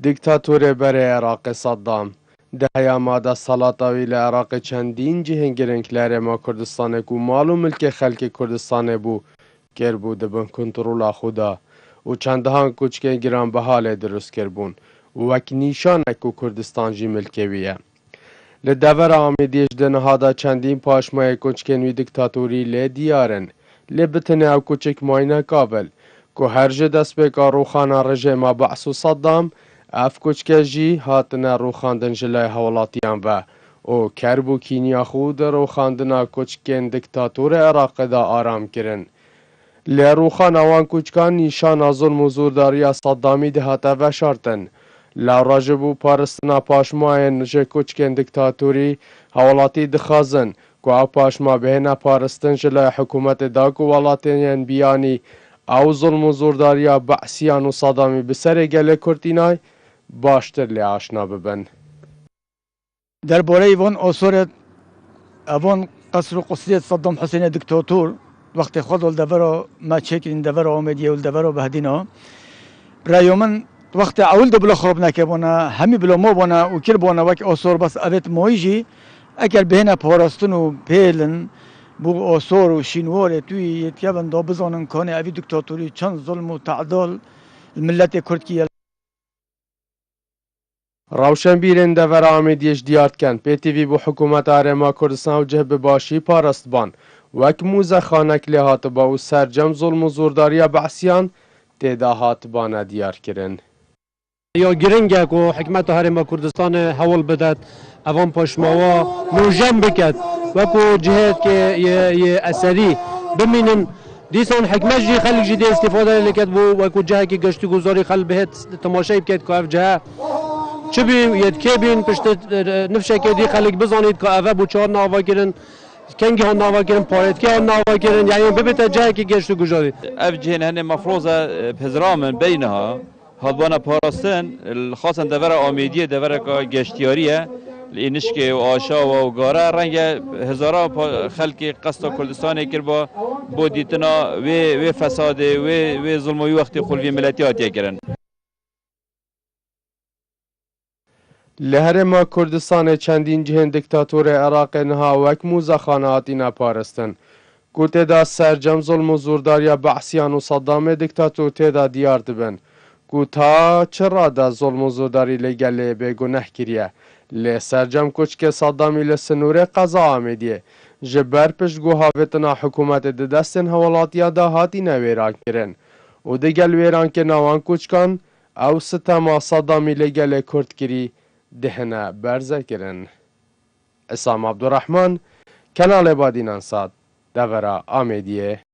دیکتاتور بر عراق صدام دهیا ماده سلاطاوی لعراق چندین جهن گرنکلر ما کردستان کو مال و ملک خلک کردستان بو کر بود بن کنترول خدا و چندهان کوچکه گران به حال درست کربون و وک نیشان کو کردستان جی ملکویه لدور آمیدیش دنهادا چندین پاشمای کوچکن وی دیکتاتوری لی دیارن لی بتنه او کوچک ماینه کابل که هرج دست بکا روخانا رژیما بعث و صدام اف کوچکه جی هاتنه روخاندن جلای حولاتیان و او کربو کینیا خود روخاندنا کوچکن دیکتاتور عراق دا آرام کرن لی روخان اوان کوچکان نیشان ظلم و زورداری صدامی دهاته و شارتن لا راجبو پارستنا پاشماین جه کوچکن دیکتاتوری حوالاتی دخازن که او پاشما بهنا پارستن جلای حکومت دا که ولاتین بیانی او ظلم و زورداری بعثیان و صدامی بسر گله کردینای باشتر لی آشنا ببن. در باره ایوان آثار اوان قصر و قصریت صدام حسین دیکتاتور وقت خود الدورا ما چکرین دورا آمدیه الدورا بهدینا برای من وقت اول دبلا خراب نکبانا همی بلا ما بانا و کل بانا وقت آثار بس اوت مایجی اگر بهنا پاراستن و پیلن بو آثار و شینوار توی یتیابن دا بزانن کانه اوی دیکتاتوری چند ظلم و تعدال الملت کرد روشن بیرن دور آمیدیش دیارت کن پی تی وی بو حکومت آرما کردستان و جهب باشی پاراست بان وک موزه خانک لی هات با و سرجم ظلم و زورداری بعثیان تیدا هات بانا دیار کرن. یا گرنگه که حکمت هرما کردستان حول بدد اوان پشماوا موجم بکد وکو جهت که یه اثری بمینن دیسان حکمت جی خلق جی دی استفاده لکد بو وکو جهه که گشتی گذاری خلق بهت تماشای بکد که اف جهه چه بیم ید که بین پشت نفشه که دی خلق بزانید که اوه بو چهار ناوا کرن کنگی ها ناوا کرن پارت که ها ناوا کرن یعنی ببیت جهه که گشتی گذاری اف جهن هنه مفروضه پزرامن بینها هادبانا پاراستن خاصا دور آمیدیه دور گشتیاریه اینش که آشا و گاره رنگ هزارا خلق قصد کردستان کر با دیتنا و فساد و ظلموی وقتی خلوی ملتی آتیه کرن لهر ما کردستان چندین جهن دیکتاتور عراق نها وک موزه خانهاتینا پارستن کو تیدا سرجم ظلم و زورداری بعثیان و صدام دیکتاتور تیدا دیار دبن کو تا چرا دا ظلم و زورداری لگله بگنه کریه لی سرجم کوچک صدامی لسنور قضا آمیدیه جبر پشت گو هاوتنا حکومت دستن حوالاتیا دا هاتی نویران کرن و دگل ویران که نوان کوچکان او ستما صدامی لگله کرد کری دهنه برزه کرن. اسام عبدالرحمن کانال بادینان ساد دورا آمیدیه